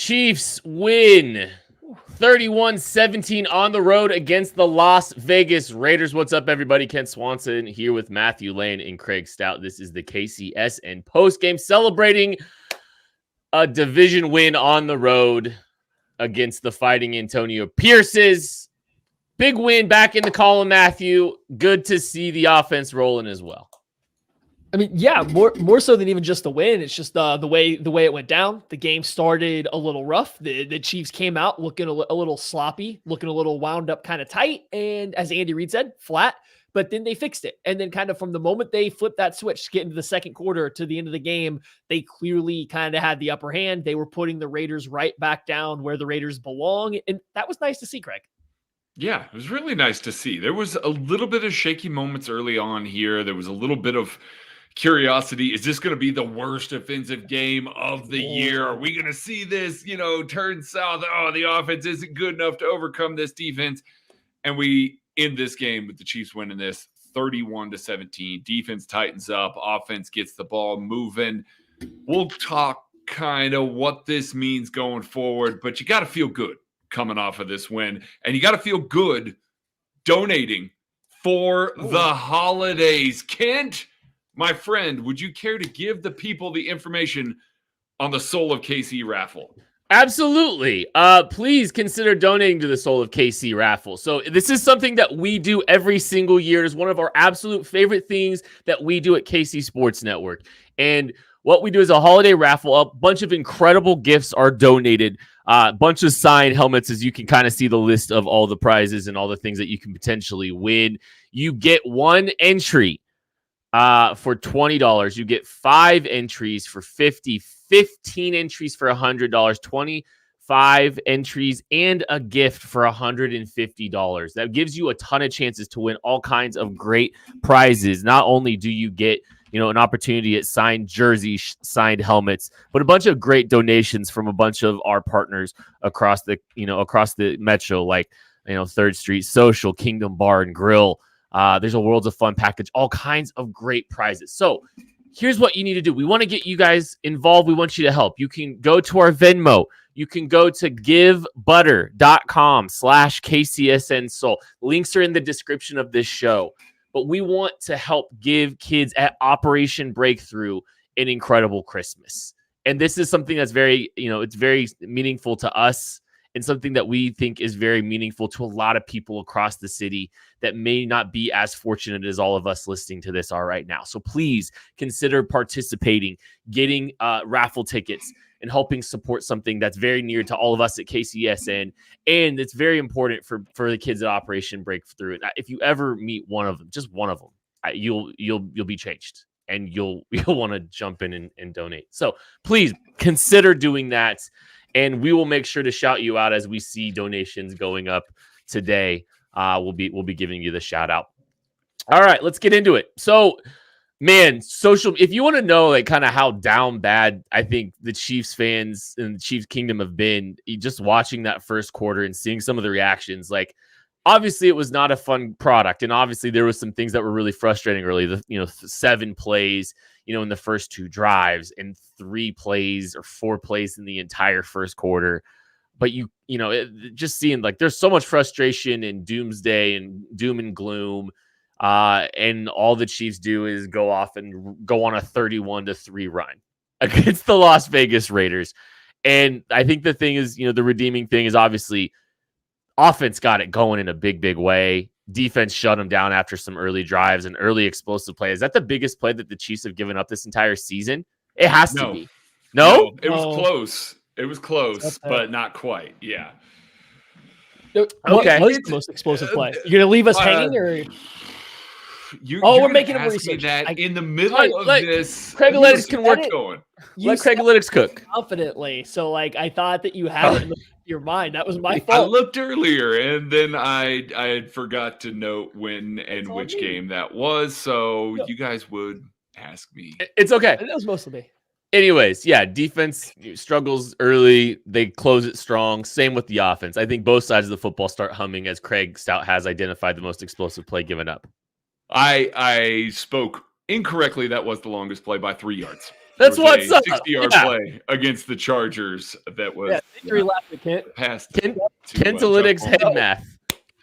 Chiefs win 31-17 on the road against the Las Vegas Raiders. What's up, everybody? Ken Swanson here with Matthew Lane and Craig Stout. This is the KCSN postgame celebrating a division win on the road against the Fighting Antonio Pierces. Big win back in the column, Matthew. Good to see the offense rolling as well. I mean, yeah, more so than even just the win. It's just the way it went down. The game started a little rough. The Chiefs came out looking a little sloppy, looking a little wound up, kind of tight, and as Andy Reid said, flat. But then they fixed it, and then kind of from the moment they flipped that switch, get into the second quarter to the end of the game, they clearly kind of had the upper hand. They were putting the Raiders right back down where the Raiders belong, and that was nice to see, Craig. Yeah, it was really nice to see. There was a little bit of shaky moments early on here. There was a little bit of curiosity. Is this going to be the worst offensive game of the year? Are we going to see this, turn south? Oh, the offense isn't good enough to overcome this defense. And we end this game with the Chiefs winning this 31-17. Defense tightens up. Offense gets the ball moving. We'll talk kind of what this means going forward, but you got to feel good coming off of this win. And you got to feel good donating for the holidays. Kent, my friend, would you care to give the people the information on the Soul of KC raffle? Absolutely. Please consider donating to the Soul of KC raffle. So this is something that we do every single year. It's one of our absolute favorite things that we do at KC Sports Network. And what we do is a holiday raffle. A bunch of incredible gifts are donated. A bunch of signed helmets, as you can kind of see the list of all the prizes and all the things that you can potentially win. You get one entry for $20. You get 5 entries for $50, 15 entries for $100, 25 entries, and a gift for $150. That gives you a ton of chances to win all kinds of great prizes. Not only do you get an opportunity at signed jerseys, signed helmets, but a bunch of great donations from a bunch of our partners across the metro, like 3rd Street Social, Kingdom Bar and Grill. There's a Worlds of Fun package, all kinds of great prizes. So here's what you need to do. We want to get you guys involved. We want you to help. You can go to our Venmo. You can go to givebutter.com/KCSN Soul. Links are in the description of this show. But we want to help give kids at Operation Breakthrough an incredible Christmas. And this is something that's very, it's very meaningful to us and something that we think is very meaningful to a lot of people across the city that may not be as fortunate as all of us listening to this are right now. So please consider participating, getting raffle tickets, and helping support something that's very near to all of us at KCSN. And it's very important for the kids at Operation Breakthrough. If you ever meet one of them, just one of them, you'll be changed, and you'll want to jump in and donate. So please consider doing that. And we will make sure to shout you out as we see donations going up today. We'll be giving you the shout out. All right, let's get into it. So, man, if you want to know kind of how down bad I think the Chiefs fans and the Chiefs Kingdom have been, just watching that first quarter and seeing some of the reactions, obviously it was not a fun product, and obviously there was some things that were really frustrating early. 7 plays, in the first 2 drives, and 3 plays or 4 plays in the entire first quarter. But just seeing there's so much frustration and doomsday and doom and gloom. And all the Chiefs do is go off and go on a 31-3 run against the Las Vegas Raiders. And I think the thing is, the redeeming thing is obviously offense got it going in a big, big way. Defense shut them down after some early drives and early explosive play. Is that the biggest play that the Chiefs have given up this entire season? It has to be. No? It was close. It was close, but not quite. Yeah. Okay. What was the most explosive play? You're going to leave us hanging, or... we're making a research. In the middle of this, Craig Analytics can work. Let Craig Analytics cook confidently. So, I thought that you had it in your mind. That was my fault. I looked earlier, and then I forgot to note when and which game that was. So you guys would ask me. It's okay. That was mostly me. Anyways, yeah, defense struggles early. They close it strong. Same with the offense. I think both sides of the football start humming as Craig Stout has identified the most explosive play given up. I spoke incorrectly. That was the longest play by 3 yards. That's There was what's a up. 60-yard Yeah. play against the Chargers that was victory lap to Kent. passed. Kentalytics Chuck head Holmes. math.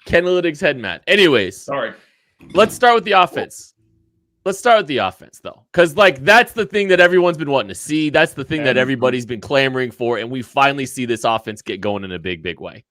Kentalytics head math. Anyways, Sorry. let's start with the offense. Let's start with the offense, though, because that's the thing that everyone's been wanting to see. That's the thing that everybody's been clamoring for, and we finally see this offense get going in a big, big way.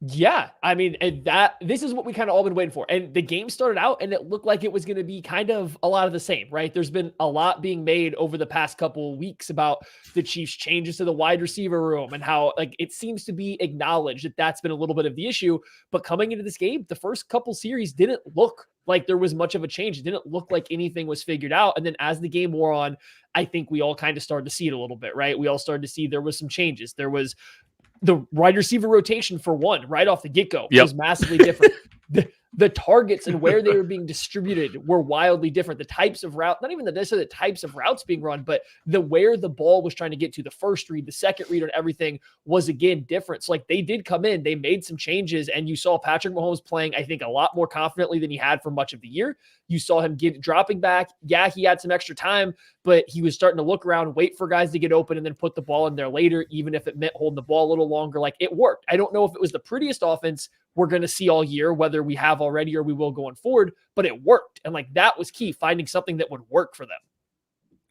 Yeah, I mean, and this is what we kind of all been waiting for. And the game started out and it looked like it was going to be kind of a lot of the same, right? There's been a lot being made over the past couple of weeks about the Chiefs' changes to the wide receiver room and how it seems to be acknowledged that that's been a little bit of the issue. But coming into this game, the first couple series didn't look like there was much of a change. It didn't look like anything was figured out. And then as the game wore on, I think we all kind of started to see it a little bit, right? We all started to see there was some changes. There was the wide receiver rotation, for one, right off the get-go, was massively different. The targets and where they were being distributed were wildly different. The types of route, not even necessarily the types of routes being run, but where the ball was trying to get to, the first read, the second read, and everything was again different. So they did come in, they made some changes, and you saw Patrick Mahomes playing, I think, a lot more confidently than he had for much of the year. You saw him dropping back. Yeah, he had some extra time, but he was starting to look around, wait for guys to get open, and then put the ball in there later, even if it meant holding the ball a little longer. It worked. I don't know if it was the prettiest offense we're going to see all year, whether we have already or we will going forward, but it worked. And that was key, finding something that would work for them.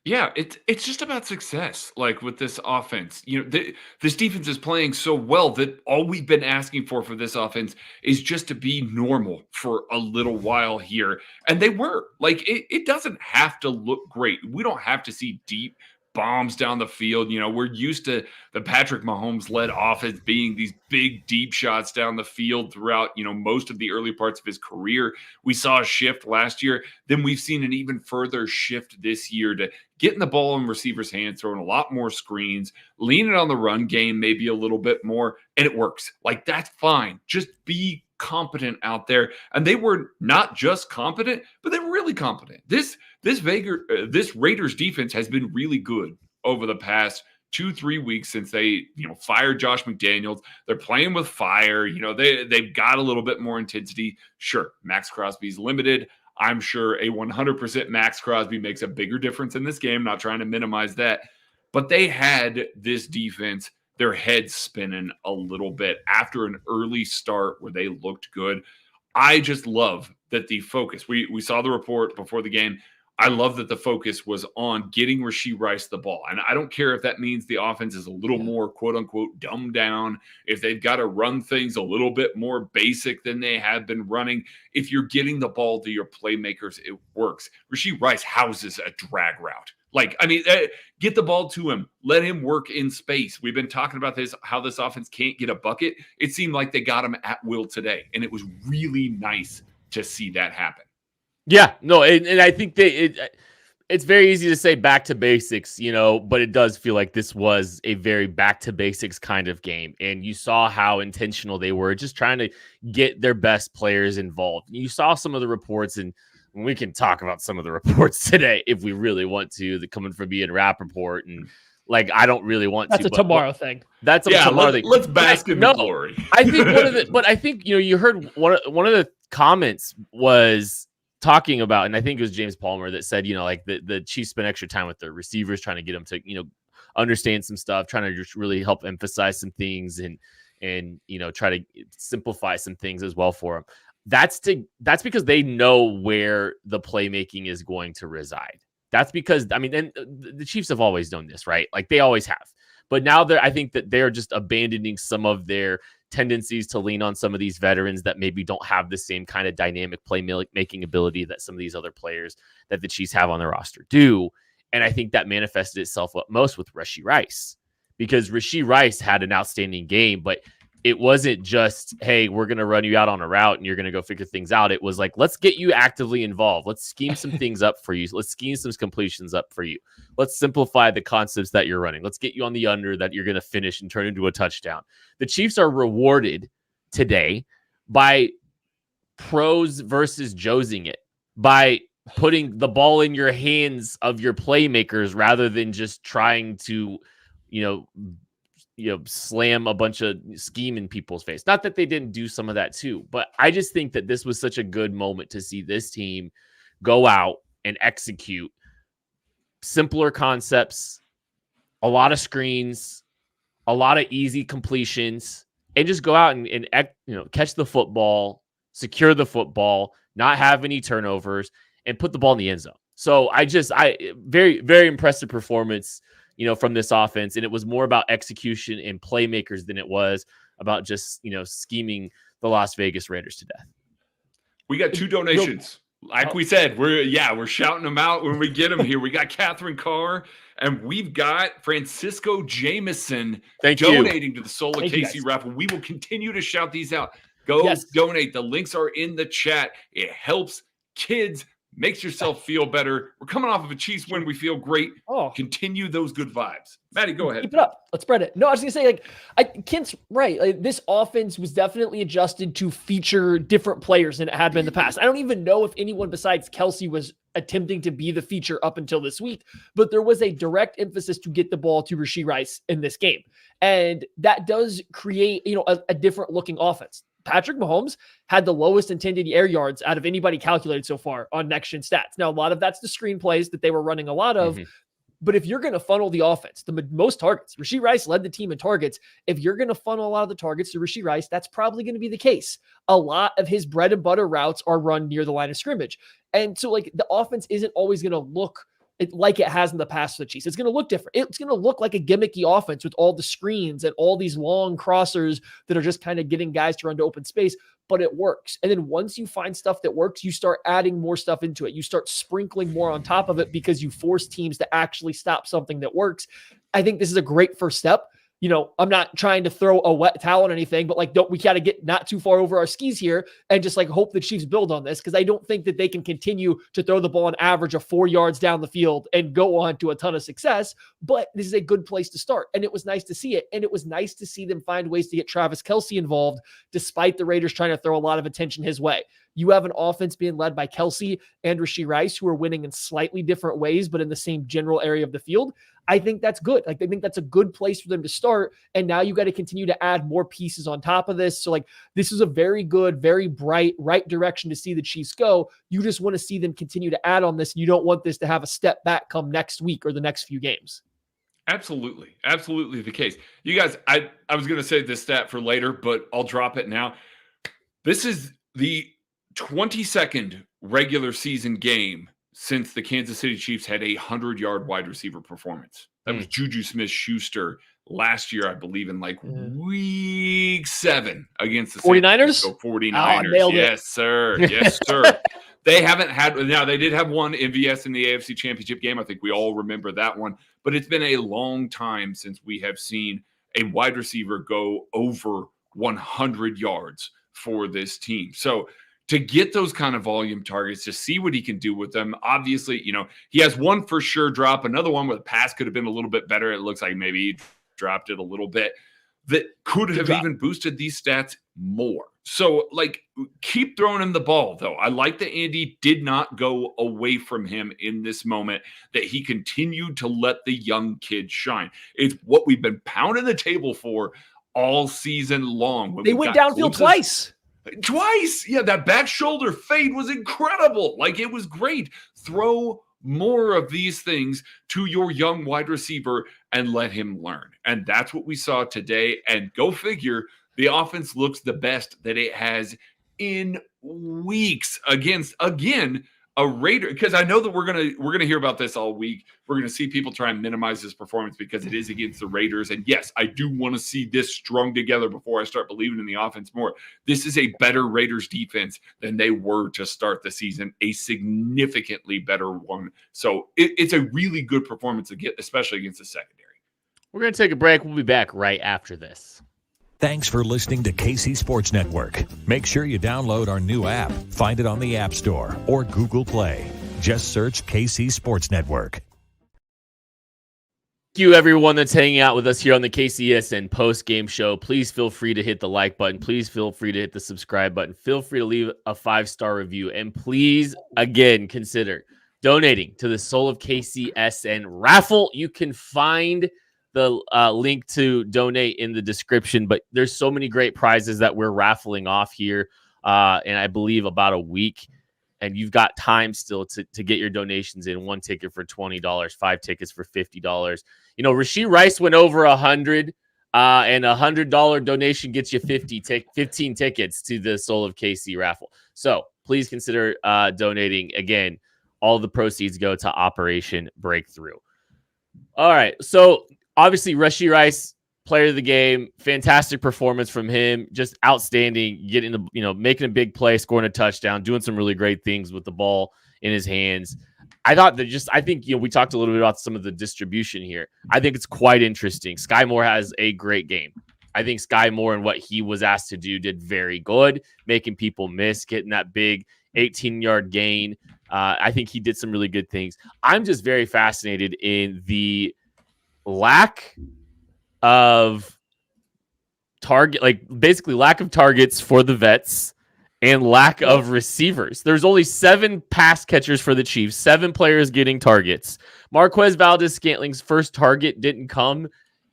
Yeah, it's just about success. With this offense, this defense is playing so well that all we've been asking for this offense is just to be normal for a little while here. And they were. It doesn't have to look great. We don't have to see deep bombs down the field. We're used to the Patrick Mahomes led offense being these big, deep shots down the field throughout, most of the early parts of his career. We saw a shift last year. Then we've seen an even further shift this year to getting the ball in receivers' hands, throwing a lot more screens, leaning on the run game maybe a little bit more, and it works. That's fine. Just be competent out there. And they were not just competent, but they were really competent. This Raiders defense has been really good over the past 2-3 weeks since they, fired Josh McDaniels. They're playing with fire. They've got a little bit more intensity. Sure, Max Crosby's limited. I'm sure a 100% Max Crosby makes a bigger difference in this game. Not trying to minimize that. But they had this defense, their heads spinning a little bit after an early start where they looked good. I just love that the focus, we saw the report before the game. I love that the focus was on getting Rashee Rice the ball. And I don't care if that means the offense is a little more, quote unquote, dumbed down, if they've got to run things a little bit more basic than they have been running. If you're getting the ball to your playmakers, it works. Rashee Rice houses a drag route. Get the ball to him. Let him work in space. We've been talking about this, how this offense can't get a bucket. It seemed like they got him at will today. And it was really nice to see that happen. Yeah, no, and I think it's very easy to say back to basics, but it does feel like this was a very back to basics kind of game. And you saw how intentional they were, just trying to get their best players involved. You saw some of the reports, and we can talk about some of the reports today if we really want to, that coming from Ian Rappaport. And I don't really want to. That's a tomorrow thing. That's a tomorrow thing. Let's bask in the glory. I think but I think, you heard one of the comments was talking about, and I think it was James Palmer that said, the Chiefs spent extra time with their receivers trying to get them to, understand some stuff, trying to just really help emphasize some things and try to simplify some things as well for them. That's because they know where the playmaking is going to reside. That's because, and the Chiefs have always done this, right? They always have. But now I think that they're just abandoning some of their tendencies to lean on some of these veterans that maybe don't have the same kind of dynamic playmaking ability that some of these other players that the Chiefs have on their roster do. And I think that manifested itself up most with Rashee Rice, because Rashee Rice had an outstanding game, but it wasn't just, hey, we're going to run you out on a route and you're going to go figure things out. It was let's get you actively involved. Let's scheme some things up for you. Let's scheme some completions up for you. Let's simplify the concepts that you're running. Let's get you on the under that you're going to finish and turn into a touchdown. The Chiefs are rewarded today by pros versus Joesing it, by putting the ball in your hands of your playmakers rather than just trying to, slam a bunch of scheme in people's face. Not that they didn't do some of that too, but I just think that this was such a good moment to see this team go out and execute simpler concepts, a lot of screens, a lot of easy completions, and just go out and catch the football, secure the football, not have any turnovers, and put the ball in the end zone. So I very, very impressive performance, from this offense. And it was more about execution and playmakers than it was about just, scheming the Las Vegas Raiders to death. We got 2 donations. Like we said, we're shouting them out when we get them here. We got Catherine Carr, and we've got Francisco Jameson donating to the Soul of Casey Raffle. We will continue to shout these out. Go donate. The links are in the chat. It helps kids, makes yourself feel better. We're coming off of a Chiefs win. We feel great. Continue those good vibes. Maddie, go ahead. Keep it up. Let's spread it. No, I was going to say, Kent's right. This offense was definitely adjusted to feature different players than it had been in the past. I don't even know if anyone besides Kelsey was attempting to be the feature up until this week, but there was a direct emphasis to get the ball to Rashee Rice in this game. And that does create, a different looking offense. Patrick Mahomes had the lowest intended air yards out of anybody calculated so far on Next Gen Stats. Now, a lot of that's the screen plays that they were running a lot of. But if you're going to funnel the offense, the most targets, Rashee Rice led the team in targets. If you're going to funnel a lot of the targets to Rashee Rice, that's probably going to be the case. A lot of his bread and butter routes are run near the line of scrimmage. And so the offense isn't always going to look like it has in the past for the Chiefs. It's going to look different. It's going to look like a gimmicky offense with all the screens and all these long crossers that are just kind of getting guys to run to open space, but it works. And then once you find stuff that works, you start adding more stuff into it. You start sprinkling more on top of it because you force teams to actually stop something that works. I think this is a great first step. I'm not trying to throw a wet towel on anything, but we got to get not too far over our skis here and just hope the Chiefs build on this, because I don't think that they can continue to throw the ball an average of 4 yards down the field and go on to a ton of success. But this is a good place to start. And it was nice to see it. And it was nice to see them find ways to get Travis Kelce involved, despite the Raiders trying to throw a lot of attention his way. You have an offense being led by Kelce and Rashee Rice, who are winning in slightly different ways, but in the same general area of the field. I think that's good. I think that's a good place for them to start. And now you got to continue to add more pieces on top of this. So this is a very good, very bright, right direction to see the Chiefs go. You just want to see them continue to add on this. You don't want this to have a step back come next week or the next few games. Absolutely. Absolutely the case. You guys, I was going to save this stat for later, but I'll drop it now. This is the 22nd regular season game since the Kansas City Chiefs had a 100-yard wide receiver performance. That was Juju Smith-Schuster last year, I believe, in week 7 against the 49ers. So 49ers. Yes, sir. Yes, sir. They haven't had, now they did have one MVS in the AFC Championship game. I think we all remember that one. But it's been a long time since we have seen a wide receiver go over 100 yards for this team. So to get those kind of volume targets, to see what he can do with them. Obviously, he has one for sure drop, another one where the pass could have been a little bit better. It looks like maybe he dropped it a little bit. That could have even boosted these stats more. So, keep throwing him the ball, though. I like that Andy did not go away from him in this moment, that he continued to let the young kid shine. It's what we've been pounding the table for all season long. They went downfield twice. Yeah, that back shoulder fade was incredible. It was great. Throw more of these things to your young wide receiver and let him learn. And that's what we saw today. And go figure, the offense looks the best that it has in weeks against, again, a Raider, because I know that we're gonna hear about this all week. We're gonna see people try and minimize this performance because it is against the Raiders. And yes, I do want to see this strung together before I start believing in the offense more. This is a better Raiders defense than they were to start the season, a significantly better one. So it's a really good performance to get, especially against the secondary. We're gonna take a break. We'll be back right after this. Thanks for listening to KC Sports Network. Make sure you download our new app. Find it on the App Store or Google Play. Just search KC Sports Network. Thank you, everyone that's hanging out with us here on the KCSN post-game show. Please feel free to hit the like button. Please feel free to hit the subscribe button. Feel free to leave a 5-star review. And please, again, consider donating to the Soul of KCSN raffle. You can find the link to donate in the description, but there's so many great prizes that we're raffling off here. And I believe about a week. and you've got time still to get your donations in. 1 ticket for $20, 5 tickets for $50. You know, Rashee Rice went over 100, and $100 donation gets you 15 tickets to the Soul of KC raffle. So please consider donating. Again, all the proceeds go to Operation Breakthrough. All right. So obviously, Rashee Rice, player of the game, fantastic performance from him, just outstanding, making a big play, scoring a touchdown, doing some really great things with the ball in his hands. I think we talked a little bit about some of the distribution here. I think it's quite interesting. Sky Moore has a great game. I think Sky Moore and what he was asked to do did very good, making people miss, getting that big 18-yard gain. I think he did some really good things. I'm just very fascinated in the lack of lack of targets for the vets and lack of receivers. There's only 7 pass catchers for the Chiefs, 7 players getting targets. Marquez Valdes-Scantling's first target didn't come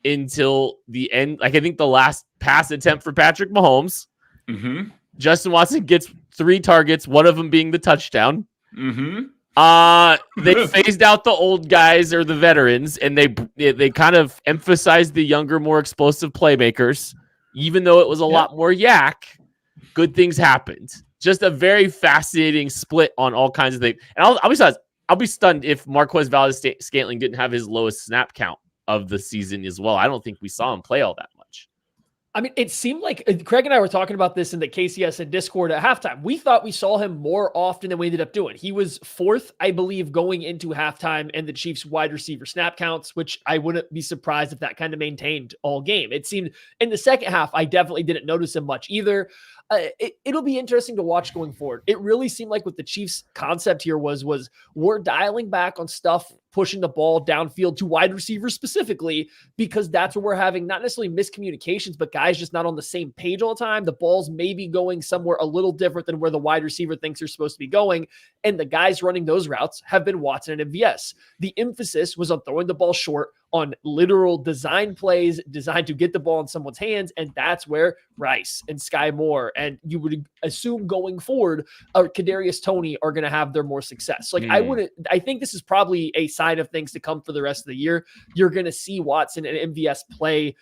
until the end. I think the last pass attempt for Patrick Mahomes. Mm-hmm. Justin Watson gets 3 targets, one of them being the touchdown. Mm-hmm. They phased out the old guys or the veterans, and they kind of emphasized the younger, more explosive playmakers. Even though it was a lot more yak, good things happened. Just a very fascinating split on all kinds of things. And I'll be stunned if Marquez Valdes-Scantling didn't have his lowest snap count of the season as well. I don't think we saw him play all that much. I mean, it seemed like Craig and I were talking about this in the KCSN Discord at halftime. We thought we saw him more often than we ended up doing. He was 4th, I believe, going into halftime in the Chiefs wide receiver snap counts, which I wouldn't be surprised if that kind of maintained all game. It seemed in the second half, I definitely didn't notice him much either. It'll be interesting to watch going forward. It really seemed like what the Chiefs' concept here was we're dialing back on stuff, pushing the ball downfield to wide receivers specifically, because that's where we're having not necessarily miscommunications, but guys just not on the same page all the time. The ball's maybe going somewhere a little different than where the wide receiver thinks they're supposed to be going. And the guys running those routes have been Watson and MVS. The emphasis was on throwing the ball short, on literal design plays designed to get the ball in someone's hands. And that's where Rice and Sky Moore, and you would assume going forward, Kadarius Toney are going to have their more success. I think this is probably a sign of things to come for the rest of the year. You're going to see Watson and MVS play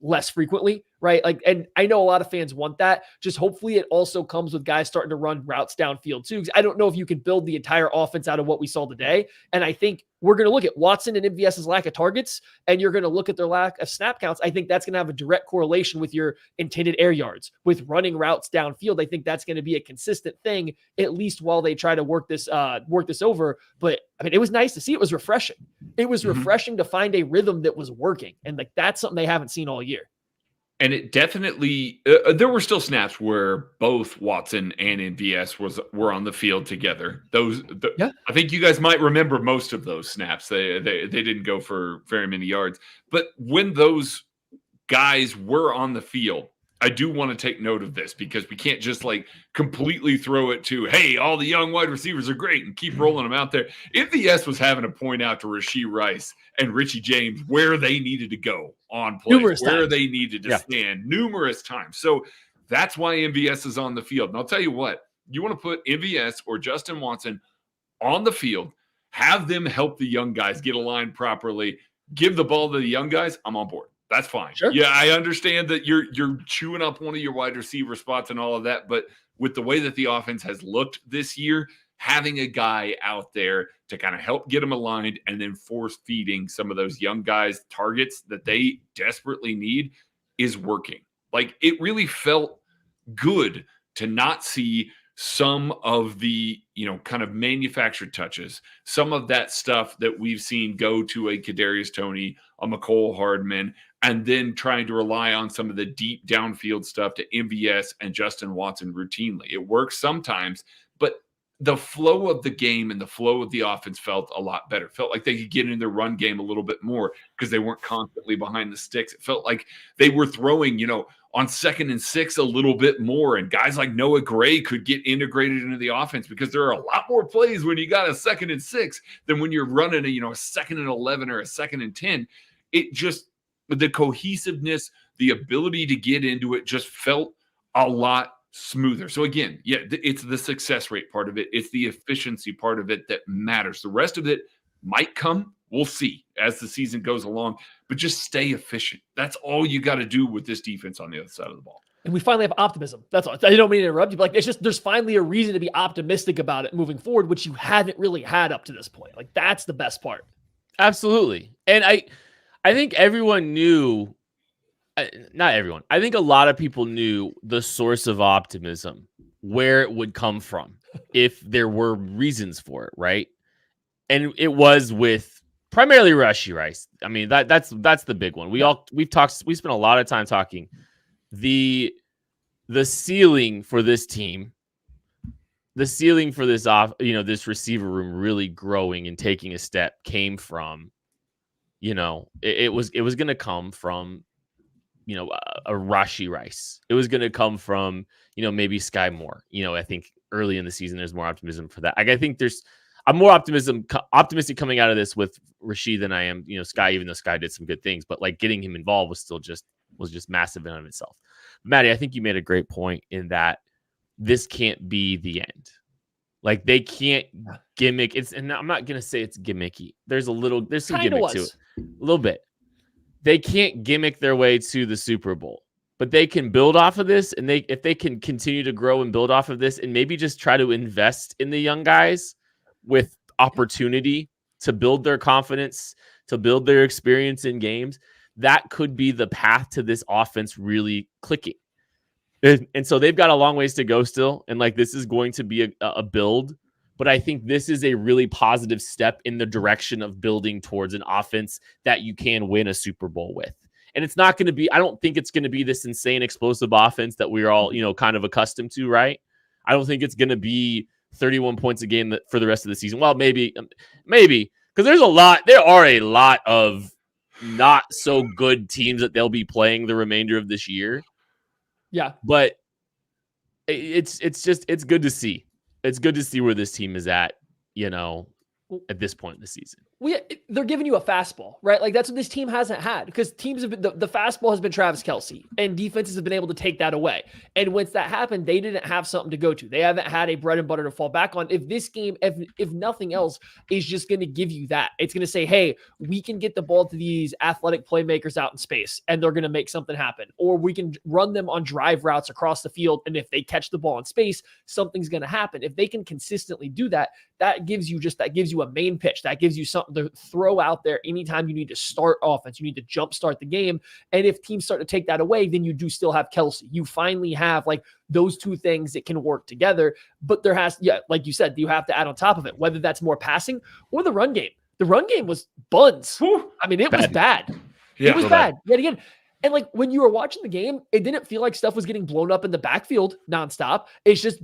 less frequently, right? And I know a lot of fans want that. Just hopefully it also comes with guys starting to run routes downfield too. Because I don't know if you can build the entire offense out of what we saw today. And I think we're going to look at Watson and MVS's lack of targets, and you're going to look at their lack of snap counts. I think that's going to have a direct correlation with your intended air yards, with running routes downfield. I think that's going to be a consistent thing, at least while they try to work this over. But I mean, it was nice to see. It was refreshing. It was refreshing to find a rhythm that was working. And that's something they haven't seen all year. And it definitely, there were still snaps where both Watson and MVS were on the field together. I think you guys might remember most of those snaps. They didn't go for very many yards. But when those guys were on the field, I do want to take note of this, because we can't just completely throw it to, hey, all the young wide receivers are great and keep rolling them out there. MVS was having to point out to Rashee Rice and Richie James where they needed to go on plays, where they needed to stand numerous times. So that's why MVS is on the field. And I'll tell you what, you want to put MVS or Justin Watson on the field, have them help the young guys get aligned properly, give the ball to the young guys, I'm on board. That's fine. Sure. Yeah, I understand that you're chewing up one of your wide receiver spots and all of that, but with the way that the offense has looked this year, having a guy out there to kind of help get them aligned and then force feeding some of those young guys targets that they desperately need is working. It really felt good to not see some of the, kind of manufactured touches, some of that stuff that we've seen go to a Kadarius Toney, a McCole Hardman, and then trying to rely on some of the deep downfield stuff to MVS and Justin Watson routinely. It works sometimes, but the flow of the game and the flow of the offense felt a lot better. Felt like they could get in their run game a little bit more because they weren't constantly behind the sticks. It felt like they were throwing, on 2nd and 6 a little bit more, and guys like Noah Gray could get integrated into the offense, because there are a lot more plays when you got a 2nd and 6 than when you're running a 2nd and 11 or a 2nd and 10. It just, the cohesiveness, the ability to get into it just felt a lot smoother. So again, yeah, it's the success rate part of it. It's the efficiency part of it that matters. The rest of it might come. We'll see as the season goes along, but just stay efficient. That's all you got to do with this defense on the other side of the ball. And we finally have optimism. That's all. I don't mean to interrupt you, but like, it's just, there's finally a reason to be optimistic about it moving forward, which you haven't really had up to this point. Like, that's the best part. Absolutely. And I think everyone knew, not everyone, I think a lot of people knew the source of optimism, where it would come from if there were reasons for it, right? And it was with primarily Rashee Rice. I mean, that's the big one. We spent a lot of time talking the ceiling for this team, the ceiling for this this receiver room really growing and taking a step came from, it was going to come from, a Rashee Rice. It was going to come from, maybe Sky Moore. I think early in the season, there's more optimism for that. I think I'm more optimistic coming out of this with Rashee than I am, Sky, even though Sky did some good things, but like getting him involved was still just massive in and of itself. Maddie, I think you made a great point in that this can't be the end. Like, they can't gimmick. And I'm not going to say it's gimmicky. There's some gimmick to it. A little bit. They can't gimmick their way to the Super Bowl, but they can build off of this. And if they can continue to grow and build off of this and maybe just try to invest in the young guys with opportunity to build their confidence, to build their experience in games, that could be the path to this offense really clicking. And so they've got a long ways to go still. And like, this is going to be a build, but I think this is a really positive step in the direction of building towards an offense that you can win a Super Bowl with. And it's not going to be, I don't think it's going to be this insane explosive offense that we're all, kind of accustomed to, right? I don't think it's going to be 31 points a game for the rest of the season. Well, maybe, because there are a lot of not so good teams that they'll be playing the remainder of this year. Yeah. But it's good to see. It's good to see where this team is at, at this point in the season. They're giving you a fastball, right? Like, that's what this team hasn't had, because teams have been, the fastball has been Travis Kelce, and defenses have been able to take that away. And once that happened, they didn't have something to go to. They haven't had a bread and butter to fall back on. If this game, if nothing else, is just going to give you that, it's going to say, hey, we can get the ball to these athletic playmakers out in space, and they're going to make something happen. Or we can run them on drive routes across the field, and if they catch the ball in space, something's going to happen. If they can consistently do that, that gives you a main pitch. That gives you something to throw out there anytime you need to start offense. You need to jumpstart the game. And if teams start to take that away, then you do still have Kelce. You finally have like those two things that can work together. But there has, like you said, you have to add on top of it, whether that's more passing or the run game. The run game was buns. I mean, it was bad. Yeah, it was bad. Yet again. And like, when you were watching the game, it didn't feel like stuff was getting blown up in the backfield nonstop. It's just,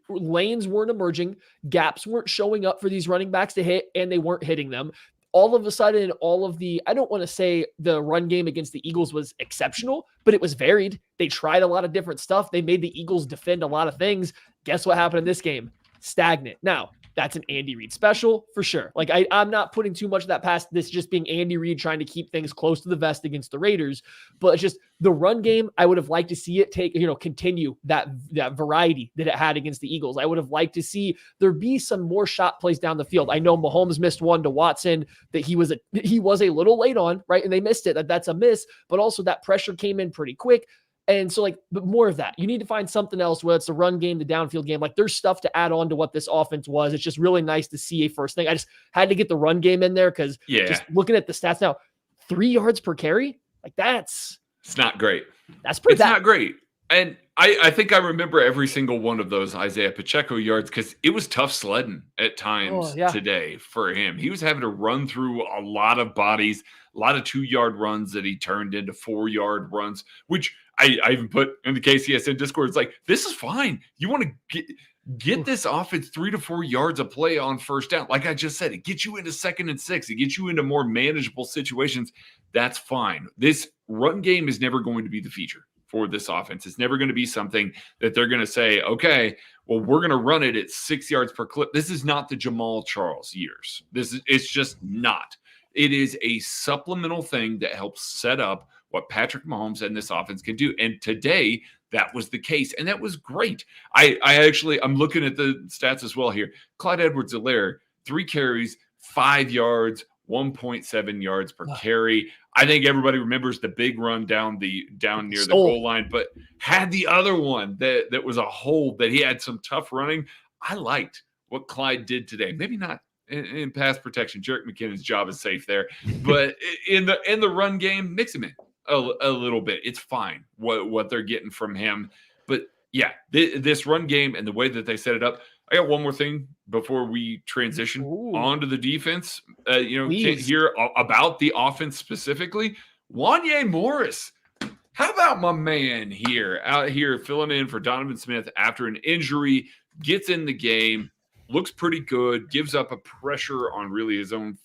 lanes weren't emerging, gaps weren't showing up for these running backs to hit, and they weren't hitting them. All of a sudden, I don't want to say the run game against the Eagles was exceptional, but it was varied. They tried a lot of different stuff. They made the Eagles defend a lot of things. Guess what happened in this game? Stagnant. Now, that's an Andy Reid special for sure. Like, I'm not putting too much of that past this just being Andy Reid trying to keep things close to the vest against the Raiders, but it's just the run game. I would have liked to see it continue that variety that it had against the Eagles. I would have liked to see there be some more shot plays down the field. I know Mahomes missed one to Watson that he was a little late on, right? And they missed it. That's a miss, but also that pressure came in pretty quick. And so, but more of that. You need to find something else, whether it's the run game, the downfield game. Like, there's stuff to add on to what this offense was. It's just really nice to see a first thing. I just had to get the run game in there because just looking at the stats now, 3 yards per carry, like it's not great. That's pretty bad. Not great. And I think I remember every single one of those Isaiah Pacheco yards because it was tough sledding at times today for him. He was having to run through a lot of bodies, a lot of 2-yard runs that he turned into 4-yard runs, which I even put in the KCSN Discord. It's like, this is fine. You want to get this offense 3 to 4 yards of play on first down. Like I just said, it gets you into 2nd and 6. It gets you into more manageable situations. That's fine. This run game is never going to be the feature for this offense. It's never going to be something that they're going to say, okay, well, we're going to run it at 6 yards per clip. This is not the Jamal Charles years. It's just not. It is a supplemental thing that helps set up what Patrick Mahomes and this offense can do. And today, that was the case, and that was great. I'm looking at the stats as well here. Clyde Edwards-Helaire, 3 carries, 5 yards, 1.7 yards per carry. I think everybody remembers the big run down near the goal line, but had the other one that was a hold that he had some tough running. I liked what Clyde did today. Maybe not in pass protection. Jerick McKinnon's job is safe there, but in the run game, mix him in a little bit. It's fine what they're getting from him. But yeah, this run game and the way that they set it up. I got one more thing before we transition onto the defense. Can't hear about the offense specifically. Wanya Morris, how about my man out here filling in for Donovan Smith after an injury, gets in the game, looks pretty good, gives up a pressure on really his own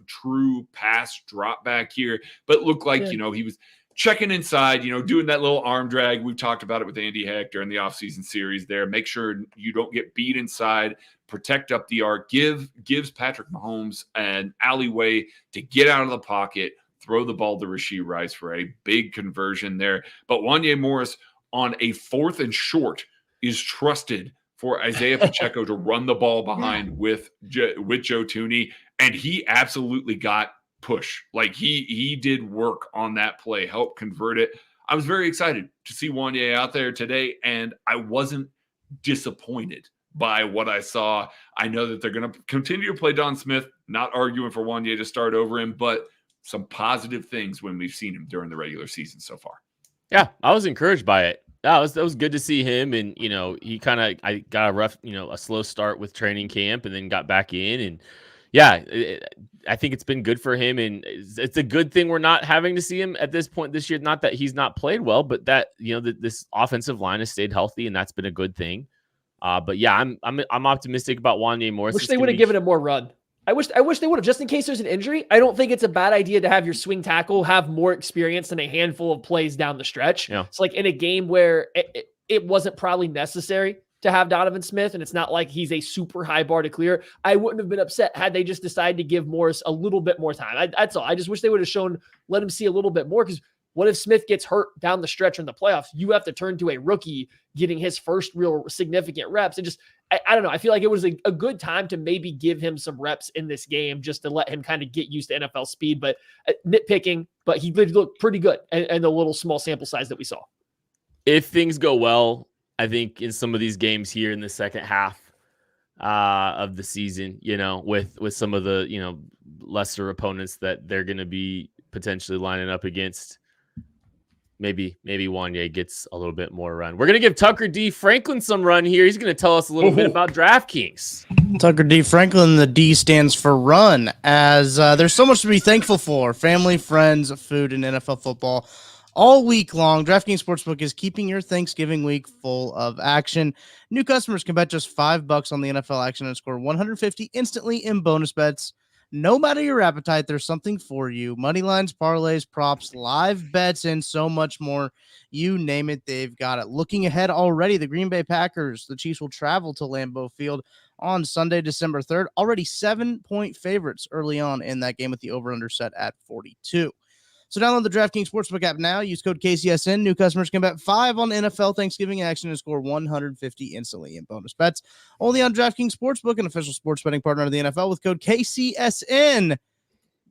true pass drop back here, but looked like, he was checking inside, doing that little arm drag. We've talked about it with Andy Heck during the offseason series there. Make sure you don't get beat inside, protect up the arc, gives Patrick Mahomes an alleyway to get out of the pocket, throw the ball to Rashee Rice for a big conversion there. But Wanya Morris on a 4th and short is trusted for Isaiah Pacheco to run the ball behind with Joe Thuney, and he absolutely got push. Like he did work on that play, helped convert it. I was very excited to see Wanya out there today, and I wasn't disappointed by what I saw. I know that they're going to continue to play Don Smith, not arguing for Wanya to start over him, but some positive things when we've seen him during the regular season so far. Yeah, I was encouraged by it. That was good to see him, and he I got a rough, a slow start with training camp, and then got back in, and yeah, I think it's been good for him, and it's a good thing we're not having to see him at this point this year. Not that he's not played well, but that this offensive line has stayed healthy, and that's been a good thing. But yeah, I'm optimistic about Wanya Morris. Wish they would have given him more run. I wish they would have, just in case there's an injury. I don't think it's a bad idea to have your swing tackle have more experience than a handful of plays down the stretch. Yeah. It's like in a game where it wasn't probably necessary to have Donovan Smith, and it's not like he's a super high bar to clear. I wouldn't have been upset had they just decided to give Morris a little bit more time. That's all. I just wish they would have let him see a little bit more, because what if Smith gets hurt down the stretch in the playoffs? You have to turn to a rookie getting his first real significant reps. And just, I don't know. I feel like it was a good time to maybe give him some reps in this game just to let him kind of get used to NFL speed. But nitpicking, but he did look pretty good and the little small sample size that we saw. If things go well, I think in some of these games here in the second half of the season, with some of the, lesser opponents that they're going to be potentially lining up against, maybe Wanya gets a little bit more run. We're going to give Tucker D. Franklin some run here. He's going to tell us a little bit about DraftKings. Tucker D. Franklin, the D stands for run, as there's so much to be thankful for. Family, friends, food, and NFL football all week long. DraftKings Sportsbook is keeping your Thanksgiving week full of action. New customers can bet just $5 on the NFL action and score $150 instantly in bonus bets. No matter your appetite, there's something for you. Money lines, parlays, props, live bets, and so much more. You name it, they've got it. Looking ahead already, the Green Bay Packers, the Chiefs will travel to Lambeau Field on Sunday, December 3rd. Already 7-point favorites early on in that game with the over-under set at 42. So download the DraftKings Sportsbook app now. Use code KCSN. New customers can bet $5 on NFL Thanksgiving action and score $150 instantly in bonus bets. Only on DraftKings Sportsbook, an official sports betting partner of the NFL, with code KCSN.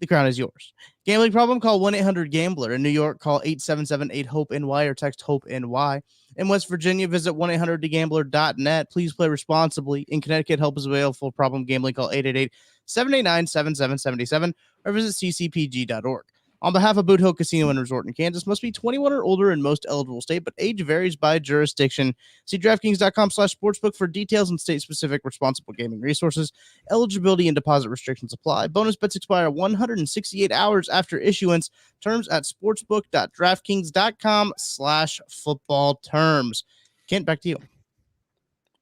The crown is yours. Gambling problem? Call 1-800-GAMBLER. In New York, call 877-8-HOPE-NY or text HOPE-NY. In West Virginia, visit 1-800-GAMBLER.net. Please play responsibly. In Connecticut, help is available for problem gambling. Call 888-789-7777 or visit ccpg.org. On behalf of Boot Hill Casino and Resort in Kansas, must be 21 or older in most eligible state, but age varies by jurisdiction. See DraftKings.com/sportsbook for details and state-specific responsible gaming resources. Eligibility and deposit restrictions apply. Bonus bets expire 168 hours after issuance. Terms at sportsbook.draftkings.com/football terms. Kent, back to you.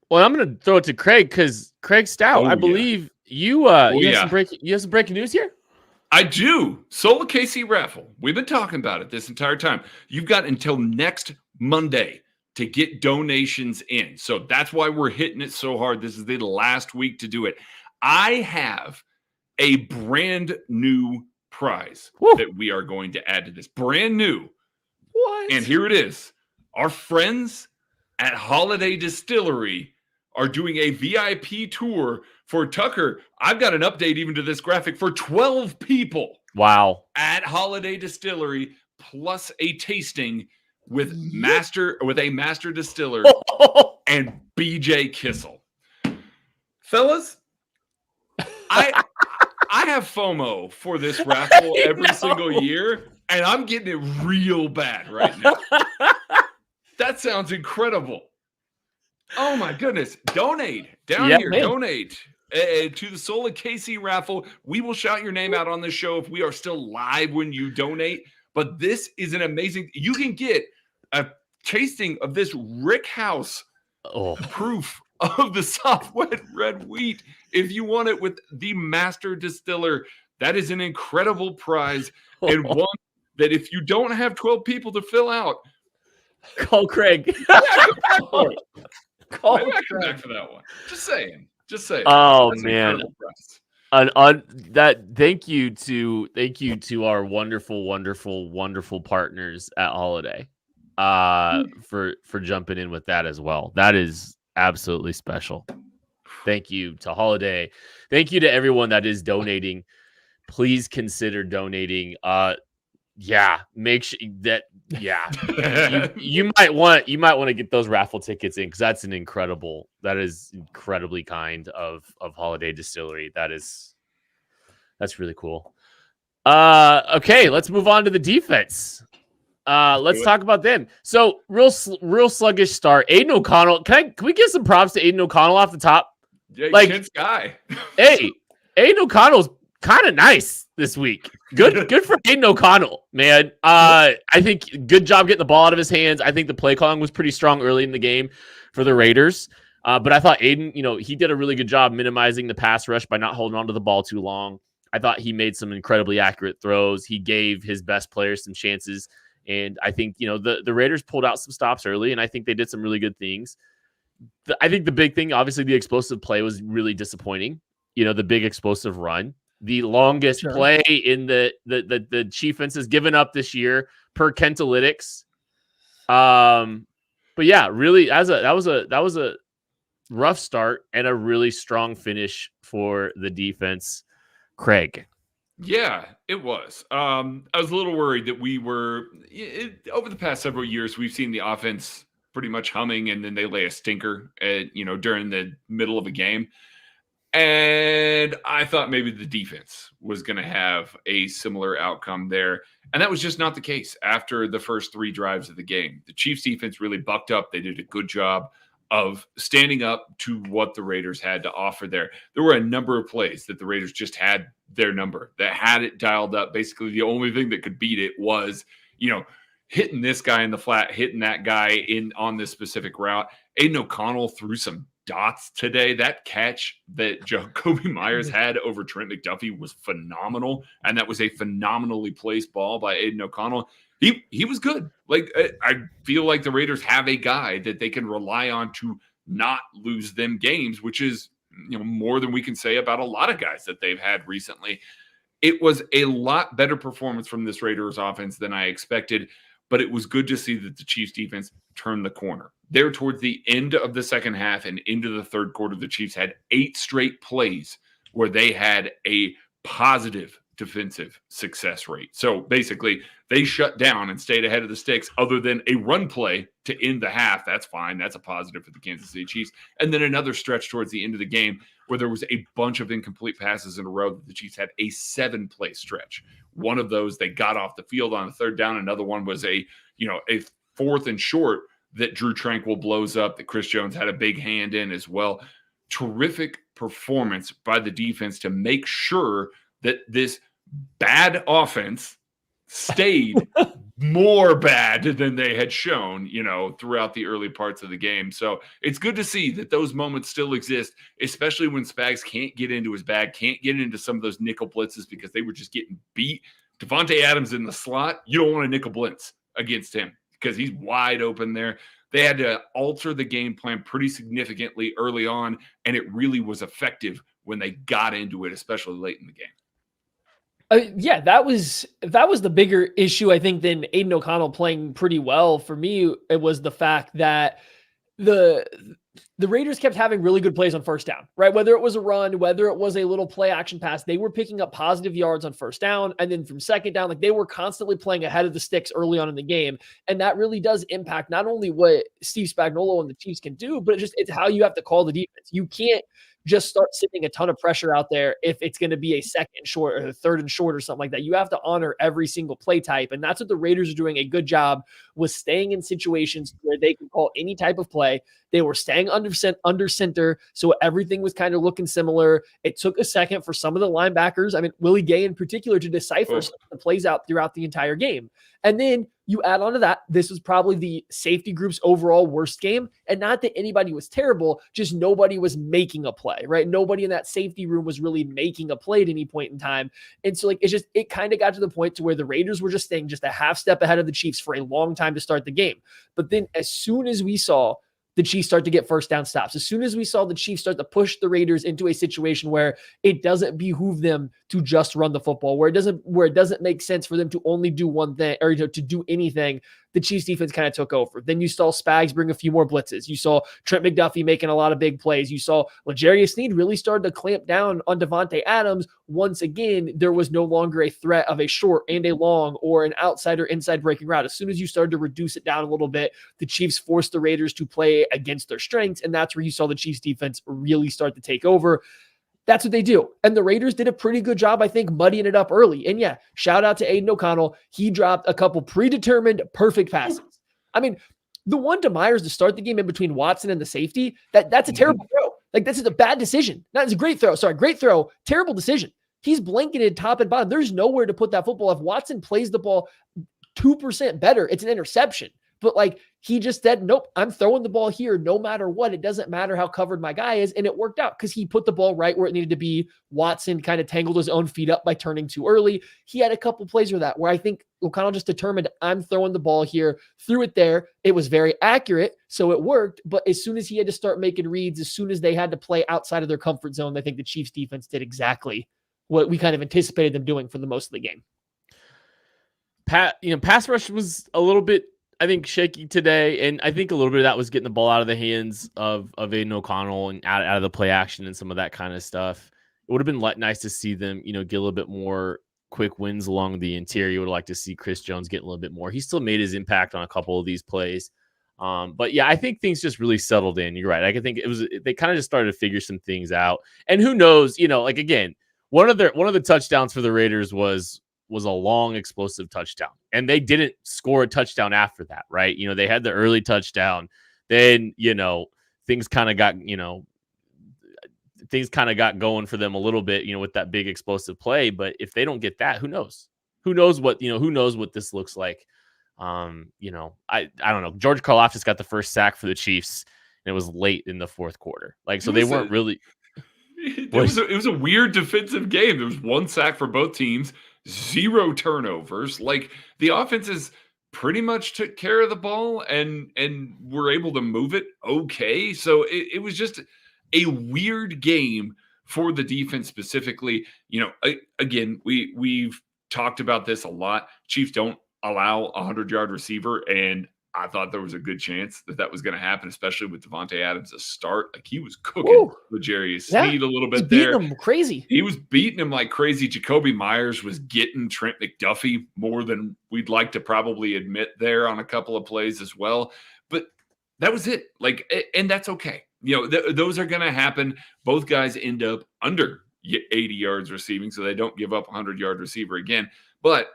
Well, I'm going to throw it to Craig, because Craig Stout, I believe you have some breaking news here. I do. Sola KC Raffle. We've been talking about it this entire time. You've got until next Monday to get donations in. So that's why we're hitting it so hard. This is the last week to do it. I have a brand new prize that we are going to add to this. Brand new What? And here it is. Our friends at Holiday Distillery are doing a VIP tour for Tucker. I've got an update even to this graphic for 12 people. Wow. At Holiday Distillery, plus a tasting with a master distiller and BJ Kissel. Fellas, I have FOMO for this raffle every single year, and I'm getting it real bad right now. That sounds incredible. Oh my goodness. Donate down here. man. Donate to the Soul of KC raffle. We will shout your name out on the show if we are still live when you donate. But this is an amazing, you can get a tasting of this Rick House proof of the soft wet red wheat if you want it with the master distiller. That is an incredible prize, and one that if you don't have 12 people to fill out, call Craig. Call Call come back for that one. Just saying. Oh That's an man. incredible prize. Thank you to our wonderful partners at Holiday for jumping in with that as well. That is absolutely special. Thank you to Holiday. Thank you to everyone that is donating. Please consider donating. Make sure that you might want to get those raffle tickets in, because that is incredibly kind of Holiday Distillery. That's really cool. Okay, let's move on to the defense. Let's talk about them. So real sluggish start. Aiden O'Connell. Can we give some props to Aiden O'Connell off the top? Yeah, like, kid's guy. Hey, Aiden O'Connell's kind of nice this week. Good for Aiden O'Connell, man. I think good job getting the ball out of his hands. I think the play calling was pretty strong early in the game for the Raiders. But I thought Aiden, he did a really good job minimizing the pass rush by not holding on to the ball too long. I thought he made some incredibly accurate throws. He gave his best players some chances. And I think, the Raiders pulled out some stops early, and I think they did some really good things. I think the big thing, obviously, the explosive play was really disappointing. The big explosive run. The longest play in the Chiefs has given up this year per Kentalytics. But yeah, really, that was a rough start and a really strong finish for the defense. Craig. Yeah, it was. I was a little worried that we were over the past several years. We've seen the offense pretty much humming, and then they lay a stinker during the middle of a game. And I thought maybe the defense was going to have a similar outcome there. And that was just not the case after the first 3 drives of the game. The Chiefs defense really bucked up. They did a good job of standing up to what the Raiders had to offer there. There were a number of plays that the Raiders just had their number, that had it dialed up. Basically, the only thing that could beat it was, hitting this guy in the flat, hitting that guy on this specific route. Aiden O'Connell threw some dots today. That catch that Jacoby Myers had over Trent McDuffie was phenomenal, and that was a phenomenally placed ball by Aiden O'Connell. He was good. Like, I feel like the Raiders have a guy that they can rely on to not lose them games, which is more than we can say about a lot of guys that they've had recently. It was a lot better performance from this Raiders offense than I expected, but it was good to see that the Chiefs defense turned the corner. There towards the end of the second half and into the third quarter, the Chiefs had 8 straight plays where they had a positive defensive success rate. So basically, they shut down and stayed ahead of the sticks other than a run play to end the half. That's fine. That's a positive for the Kansas City Chiefs. And then another stretch towards the end of the game where there was a bunch of incomplete passes in a row that the Chiefs had a 7-play stretch. One of those, they got off the field on a third down. Another one was a 4th and short that Drew Tranquil blows up, that Chris Jones had a big hand in as well. Terrific performance by the defense to make sure that this bad offense stayed more bad than they had shown, throughout the early parts of the game. So it's good to see that those moments still exist, especially when Spags can't get into his bag, can't get into some of those nickel blitzes because they were just getting beat. Devontae Adams in the slot, you don't want a nickel blitz against him because he's wide open there. They had to alter the game plan pretty significantly early on, and it really was effective when they got into it, especially late in the game. Yeah, that was the bigger issue, I think, than Aiden O'Connell playing pretty well. For me, it was the fact that the the Raiders kept having really good plays on first down, right? Whether it was a run, whether it was a little play action pass, they were picking up positive yards on first down. And then from second down, like they were constantly playing ahead of the sticks early on in the game. And that really does impact not only what Steve Spagnuolo and the Chiefs can do, but it's how you have to call the defense. You can't just start sending a ton of pressure out there if it's going to be a second short or a third and short or something like that. You have to honor every single play type. And that's what the Raiders are doing a good job with, staying in situations where they can call any type of play. They were staying under center, so everything was kind of looking similar. It took a second for some of the linebackers, I mean, Willie Gay in particular, to decipher some of the plays out throughout the entire game. And then you add on to that, this was probably the safety group's overall worst game. And not that anybody was terrible, just nobody was making a play, right? Nobody in that safety room was really making a play at any point in time. And so, like, it kind of got to the point to where the Raiders were just staying just a half step ahead of the Chiefs for a long time to start the game. But then as soon as we saw the Chiefs start to get first down stops, as soon as we saw the Chiefs start to push the Raiders into a situation where it doesn't behoove them to just run the football, where it doesn't make sense for them to only do one thing, or to do anything, the Chiefs defense kind of took over. Then you saw Spags bring a few more blitzes. You saw Trent McDuffie making a lot of big plays. You saw L'Jarius Sneed really started to clamp down on Devontae Adams. Once again, there was no longer a threat of a short and a long or an outside or inside breaking route. As soon as you started to reduce it down a little bit, the Chiefs forced the Raiders to play against their strengths, and that's where you saw the Chiefs defense really start to take over. That's what they do. And the Raiders did a pretty good job, I think, muddying it up early. And yeah, shout out to Aiden O'Connell. He dropped a couple predetermined perfect passes. I mean, the one to Myers to start the game in between Watson and the safety, that's a terrible throw. Like, this is a bad decision. That's a great throw. Sorry, great throw. Terrible decision. He's blanketed top and bottom. There's nowhere to put that football. If Watson plays the ball 2% better, it's an interception. But like, he just said, nope, I'm throwing the ball here no matter what. It doesn't matter how covered my guy is. And it worked out because he put the ball right where it needed to be. Watson kind of tangled his own feet up by turning too early. He had a couple plays with that where I think O'Connell just determined, I'm throwing the ball here, threw it there. It was very accurate, so it worked. But as soon as he had to start making reads, as soon as they had to play outside of their comfort zone, I think the Chiefs defense did exactly what we kind of anticipated them doing for the most of the game. Pass rush was a little bit, I think, shaky today, and I think a little bit of that was getting the ball out of the hands of Aiden O'Connell and out of the play action and some of that kind of stuff. It would have been nice to see them, get a little bit more quick wins along the interior. Would like to see Chris Jones get a little bit more. He still made his impact on a couple of these plays. But yeah, I think things just really settled in. You're right. I think they kind of just started to figure some things out. And who knows, again, one of the touchdowns for the Raiders was a long explosive touchdown, and they didn't score a touchdown after that, right? They had the early touchdown, then things kind of got going for them a little bit, with that big explosive play. But if they don't get that, who knows what this looks like. I don't know. George Karlaftis got the first sack for the Chiefs, and it was late in the fourth quarter. So they weren't really. It was a weird defensive game. There was one sack for both teams, 0 turnovers. Like, the offenses pretty much took care of the ball and were able to move it okay. So it was just a weird game for the defense specifically. Again, we've talked about this a lot. Chiefs don't allow a 100-yard receiver, and I thought there was a good chance that was going to happen, especially with Devontae Adams to start. Like, he was cooking L'Jarius Sneed a little bit there. Beating him crazy. He was beating him like crazy. Jacoby Myers was getting Trent McDuffie more than we'd like to probably admit there on a couple of plays as well. But that was it. And that's okay. Those are going to happen. Both guys end up under 80 yards receiving, so they don't give up a 100-yard receiver again. But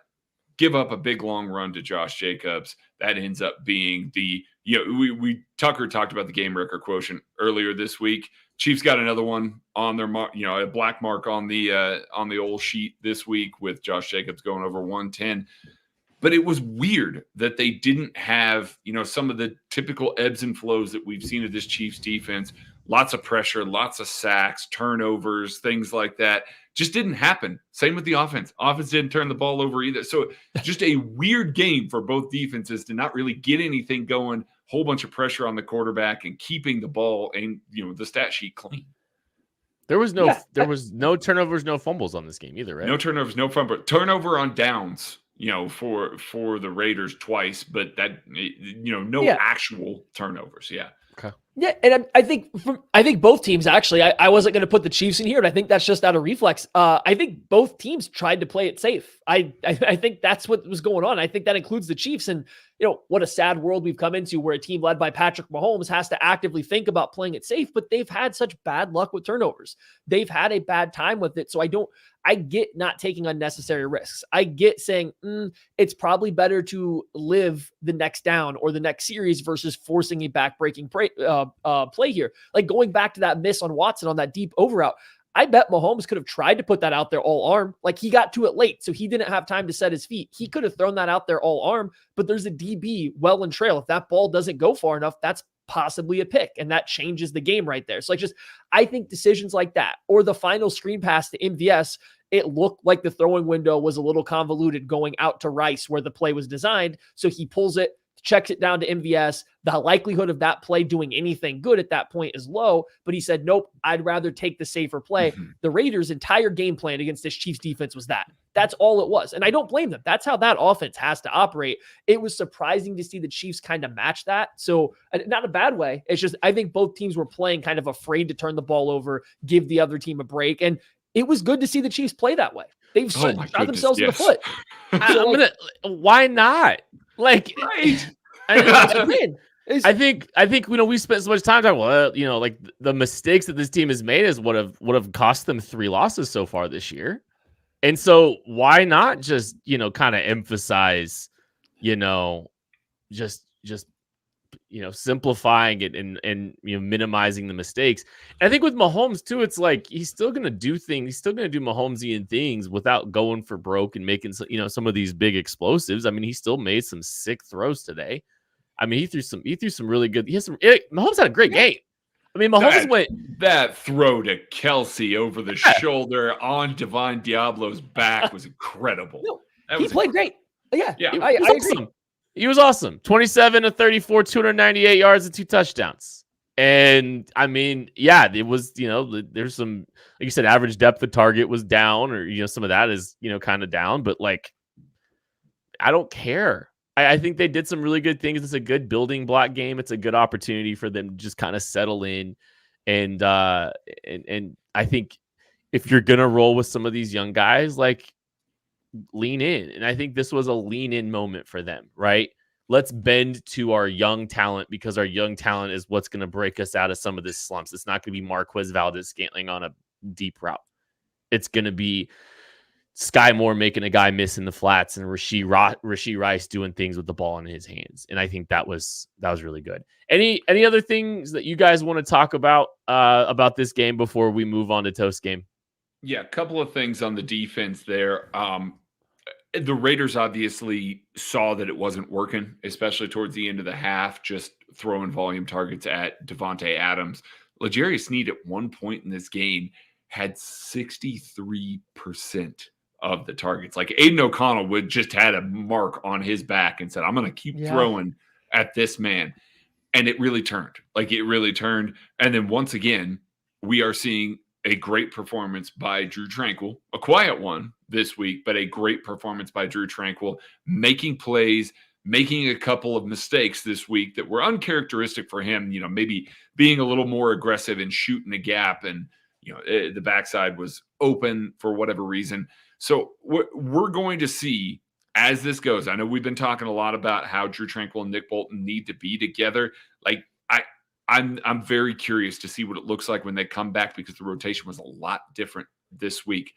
give up a big long run to Josh Jacobs. That ends up being Tucker talked about the game record quotient earlier this week. Chiefs got another one on their mark, a black mark on the old sheet this week with Josh Jacobs going over 110. But it was weird that they didn't have, some of the typical ebbs and flows that we've seen of this Chiefs defense. Lots of pressure, lots of sacks, turnovers, things like that. Just didn't happen. Same with the offense. Offense didn't turn the ball over either. So just a weird game for both defenses to not really get anything going, whole bunch of pressure on the quarterback and keeping the ball and, the stat sheet clean. There was no turnovers, no fumbles on this game either, right? No turnovers, no fumble. Turnover on downs, for the Raiders twice, but that, no actual turnovers. Yeah. Okay. Yeah, and I think both teams actually. I wasn't going to put the Chiefs in here, but I think that's just out of reflex. I think both teams tried to play it safe. I think that's what was going on. I think that includes the Chiefs, and what a sad world we've come into where a team led by Patrick Mahomes has to actively think about playing it safe. But they've had such bad luck with turnovers. They've had a bad time with it. So I get not taking unnecessary risks. I get saying it's probably better to live the next down or the next series versus forcing a back-breaking play here. Like going back to that miss on Watson on that deep over route, I bet Mahomes could have tried to put that out there all arm. Like he got to it late, so he didn't have time to set his feet. He could have thrown that out there all arm, but there's a DB well in trail. If that ball doesn't go far enough, that's possibly a pick, and that changes the game right there. So I think decisions like that, or the final screen pass to MVS, it looked like the throwing window was a little convoluted going out to Rice where the play was designed. So he pulls it, checks it down to MVS. The likelihood of that play doing anything good at that point is low, but he said, nope, I'd rather take the safer play. Mm-hmm. The Raiders' entire game plan against this Chiefs defense was that. That's all it was. And I don't blame them. That's how that offense has to operate. It was surprising to see the Chiefs kind of match that. So not a bad way. It's just, I think both teams were playing kind of afraid to turn the ball over, give the other team a break. And it was good to see the Chiefs play that way. They've shot themselves in the foot. Why not? Like, right. I think we spent so much time talking. Well, like the mistakes that this team has made is what have cost them 3 losses so far this year, and so why not just kind of emphasize, just simplifying it and minimizing the mistakes. And I think with Mahomes too, it's like he's still gonna do things. He's still gonna do Mahomesian things without going for broke and making some of these big explosives. I mean, he still made some sick throws today. I mean, he threw some really good. Mahomes had a great game. I mean, Mahomes went that throw to Kelsey over the shoulder on Divine Diablo's back was incredible. No, he played great. Yeah, I agree. He was awesome. 27 to 34, 298 yards and 2 touchdowns. And I mean, it was, there's some, like you said, average depth of target was down, or some of that is kind of down, but like, I don't care. I think they did some really good things. It's a good building block game. It's a good opportunity for them to just kind of settle in. And I think if you're going to roll with some of these young guys, like lean in. And I think this was a lean in moment for them, right? Let's bend to our young talent because our young talent is what's going to break us out of some of this slumps. It's not going to be Marquez Valdez-Scantling on a deep route. It's going to be Sky Moore making a guy miss in the flats and Rashee Rice doing things with the ball in his hands. And I think that was really good. Any other things that you guys want to talk about this game before we move on to Toast game? Yeah, a couple of things on the defense there. The Raiders obviously saw that it wasn't working, especially towards the end of the half, just throwing volume targets at Devontae Adams. L'Jarius Sneed at one point in this game had 63% of the targets. Like Aiden O'Connell would just had a mark on his back and said, I'm going to keep throwing at this man. And it really turned. And then once again, we are seeing a great performance by Drew Tranquill, a quiet one this week, but a great performance by Drew Tranquill, making plays, making a couple of mistakes this week that were uncharacteristic for him, maybe being a little more aggressive and shooting a gap, and the backside was open for whatever reason. So we're going to see as this goes. I know we've been talking a lot about how Drew Tranquill and Nick Bolton need to be together. Like I'm very curious to see what it looks like when they come back, because the rotation was a lot different this week.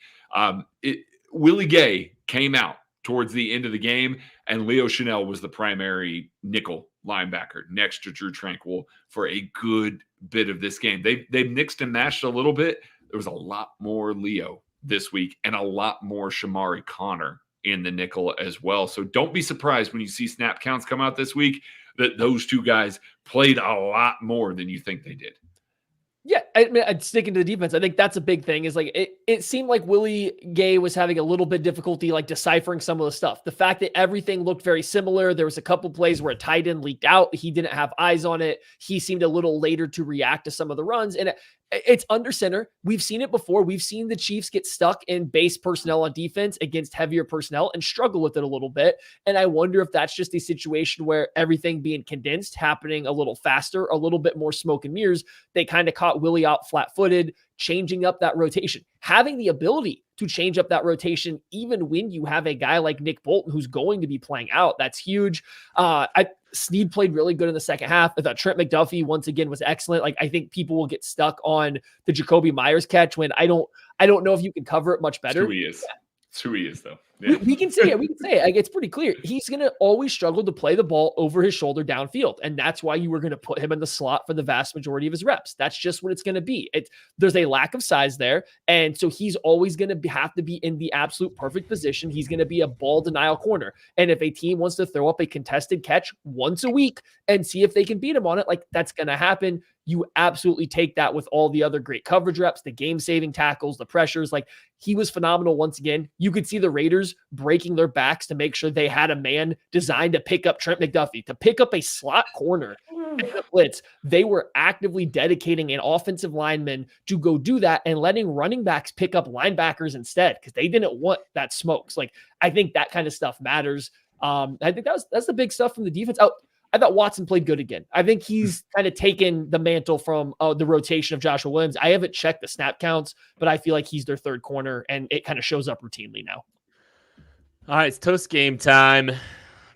Willie Gay came out towards the end of the game, and Leo Chanel was the primary nickel linebacker next to Drew Tranquill for a good bit of this game. They mixed and matched a little bit. There was a lot more Leo this week and a lot more Shamari Connor in the nickel as well. So don't be surprised when you see snap counts come out this week that those two guys played a lot more than you think they did. Yeah, I mean, I'd stick into the defense. I think that's a big thing. Is like it seemed like Willie Gay was having a little bit difficulty like deciphering some of the stuff. The fact that everything looked very similar. There was a couple plays where a tight end leaked out. He didn't have eyes on it. He seemed a little later to react to some of the runs. And it's under center. We've seen it before. We've seen the Chiefs get stuck in base personnel on defense against heavier personnel and struggle with it a little bit. And I wonder if that's just a situation where everything being condensed, happening a little faster, a little bit more smoke and mirrors. They kind of caught Willie out flat-footed, changing up that rotation. Having the ability to change up that rotation, even when you have a guy like Nick Bolton who's going to be playing out, that's huge. Snead played really good in the second half. I thought Trent McDuffie once again was excellent. Like, I think people will get stuck on the Jacoby Myers catch when I don't know if you can cover it much better. It's who he is. It's who he is, though. Yeah. We can say it. We can say it. Like, it's pretty clear. He's going to always struggle to play the ball over his shoulder downfield. And that's why you were going to put him in the slot for the vast majority of his reps. That's just what it's going to be. There's a lack of size there. And so he's always going to have to be in the absolute perfect position. He's going to be a ball denial corner. And if a team wants to throw up a contested catch once a week and see if they can beat him on it, like, that's going to happen. You absolutely take that with all the other great coverage reps, the game-saving tackles, the pressures. Like, he was phenomenal once again. You could see the Raiders breaking their backs to make sure they had a man designed to pick up Trent McDuffie, to pick up a slot corner in the blitz. They were actively dedicating an offensive lineman to go do that and letting running backs pick up linebackers instead because they didn't want that smokes. Like, I think that kind of stuff matters. I think that's the big stuff from the defense. Oh, I thought Watson played good again. I think he's kind of taken the mantle from the rotation of Joshua Williams. I haven't checked the snap counts, but I feel like he's their third corner, and it kind of shows up routinely now. All right, it's Toast Game time,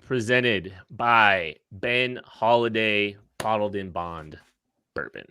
presented by Ben Holiday Bottled in Bond Bourbon.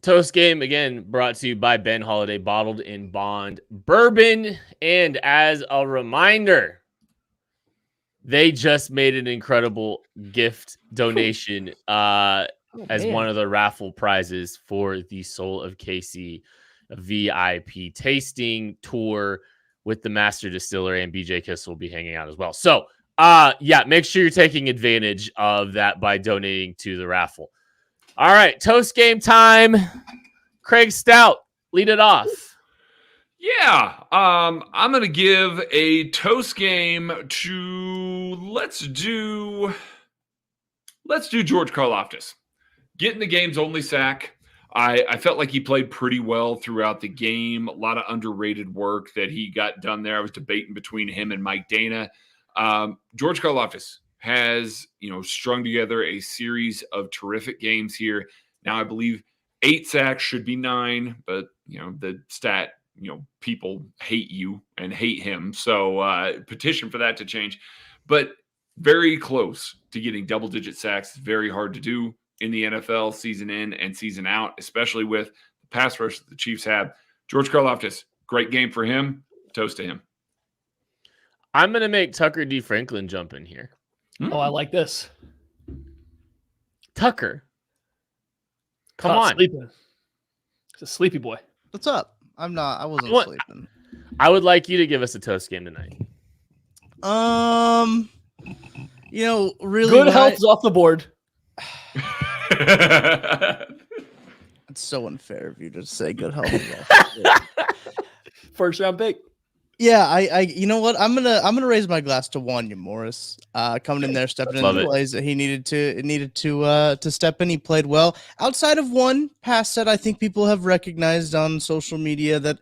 Toast Game, again, brought to you by Ben Holiday, Bottled in Bond Bourbon. And as a reminder, they just made an incredible gift donation as one of the raffle prizes for the Soul of KC VIP tasting tour with the master distiller, and BJ Kiss will be hanging out as well. So, make sure you're taking advantage of that by donating to the raffle. All right, Toast Game time. Craig Stout, lead it off. Yeah, I'm going to give a Toast Game to let's do George Karlaftis. Getting the game's only sack. I felt like he played pretty well throughout the game. A lot of underrated work that he got done there. I was debating between him and Mike Dana. George Karlaftis has, strung together a series of terrific games here. Now, I believe 8 sacks should be 9, but, the stat, people hate you and hate him. So petition for that to change. But very close to getting double-digit sacks. It's very hard to do in the NFL season in and season out, especially with the pass rush that the Chiefs have. George Karlaftis, great game for him. Toast to him. I'm going to make Tucker D. Franklin jump in here. Oh, I like this. Tucker. Come on. Sleeping. It's a sleepy boy. What's up? I wasn't sleeping. I would like you to give us a Toast Game tonight. Really good health's off the board. It's so unfair of you to say good health. First round pick. Yeah, I you know what? I'm gonna raise my glass to Wanya Morris. Coming in there, stepping in the plays that he needed to step in. He played well. Outside of one pass set, I think people have recognized on social media that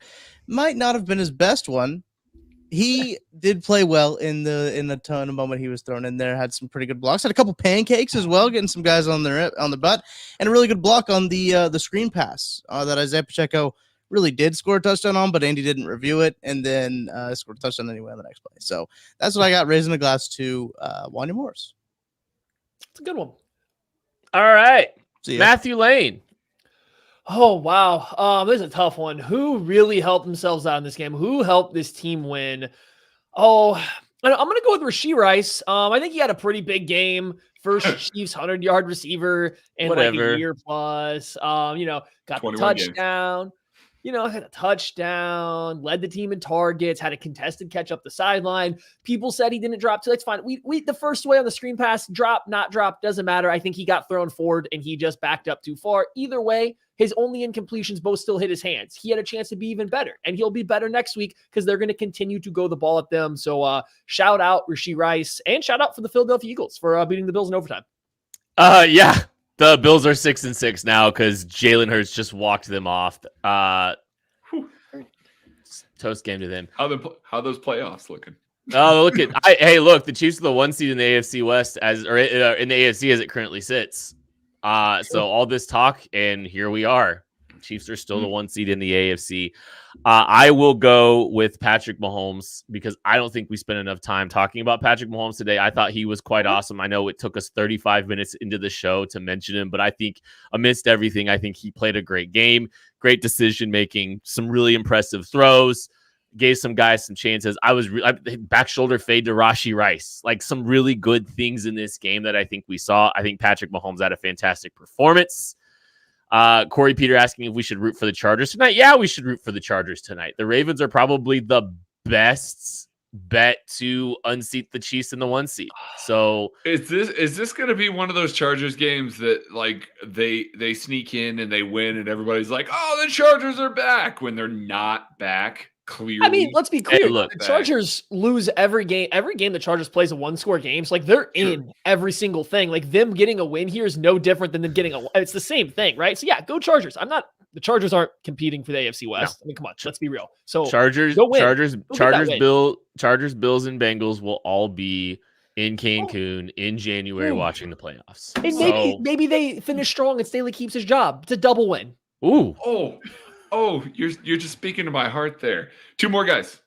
might not have been his best one. He did play well in the ton of moment he was thrown in there. Had some pretty good blocks. Had a couple pancakes as well, getting some guys on the butt, and a really good block on the screen pass that Isaiah Pacheco really did score a touchdown on, but Andy didn't review it, and then scored a touchdown anyway on the next play. So that's what I got, raising a glass to Wanya Morris. It's a good one. All right. Matthew Lane. Oh, wow. This is a tough one. Who really helped themselves out in this game? Who helped this team win? Oh, I'm going to go with Rashee Rice. I think he had a pretty big game. First Chiefs 100-yard receiver in like a year plus. Got the touchdown. Had a touchdown, led the team in targets, had a contested catch up the sideline. People said he didn't drop, so that's fine. We the first way on the screen pass, drop, not drop, doesn't matter. I think he got thrown forward and he just backed up too far. Either way, his only incompletions both still hit his hands. He had a chance to be even better, and he'll be better next week because they're going to continue to go the ball at them. So shout out Rashee Rice, and shout out for the Philadelphia Eagles for beating the Bills in overtime. Yeah. The Bills are 6-6 now because Jalen Hurts just walked them off. Toast game to them. How those playoffs looking? Oh, look the Chiefs are the 1 seed in the AFC West in the AFC as it currently sits. So all this talk, and here we are. Chiefs are still the 1 seed in the AFC. I will go with Patrick Mahomes because I don't think we spent enough time talking about Patrick Mahomes today. I thought he was quite awesome. I know it took us 35 minutes into the show to mention him, but I think amidst everything, I think he played a great game, great decision-making, some really impressive throws, gave some guys some chances. I back shoulder fade to Rashee Rice, like some really good things in this game that I think we saw. I think Patrick Mahomes had a fantastic performance. Corey Peter asking if we should root for the Chargers tonight. Yeah, we should root for the Chargers tonight. The Ravens are probably the best bet to unseat the Chiefs in the 1 seed. So is this going to be one of those Chargers games that like they sneak in and they win and everybody's like, oh, the Chargers are back when they're not back? Clearly. I mean, let's be clear. Hey, look, the Chargers lose every game. Every game the Chargers plays a 1-score game. So like they're in every single thing. Like them getting a win here is no different than them getting it's the same thing, right? So yeah, go Chargers. The Chargers aren't competing for the AFC West. No. I mean, come on, let's be real. So Chargers, Bills, and Bengals will all be in Cancun in January watching the playoffs. And maybe they finish strong and Staley keeps his job. It's a double win. Ooh. Oh, you're just speaking to my heart there. 2 more guys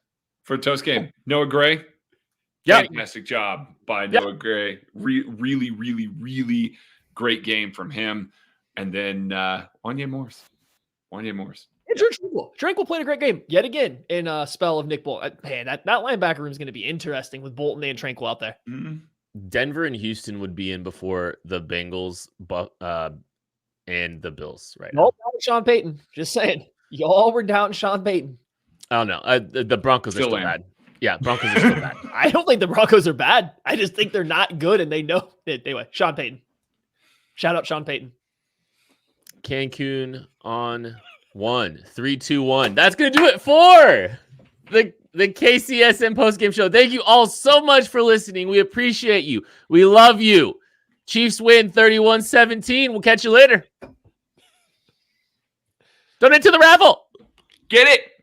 for a toast game. Noah Gray. Yeah. Fantastic job by Noah Gray. Really, really, really great game from him. And then Wanya Morse. And Tranquil played a great game yet again in a spell of Nick Bolton. Man, that linebacker room is going to be interesting with Bolton and Tranquil out there. Mm-hmm. Denver and Houston would be in before the Bengals and the Bills right now. Y'all down Sean Payton. Just saying. Y'all were down Sean Payton. Oh, no. The Broncos are still bad. Yeah, Broncos are still bad. I don't think the Broncos are bad. I just think they're not good, and they know it. Anyway, Sean Payton. Shout out Sean Payton. Cancun on 1. 3, 2, 1. That's going to do it for the KCSN postgame show. Thank you all so much for listening. We appreciate you. We love you. Chiefs win 31-17. We'll catch you later. Donate to the raffle. Get it.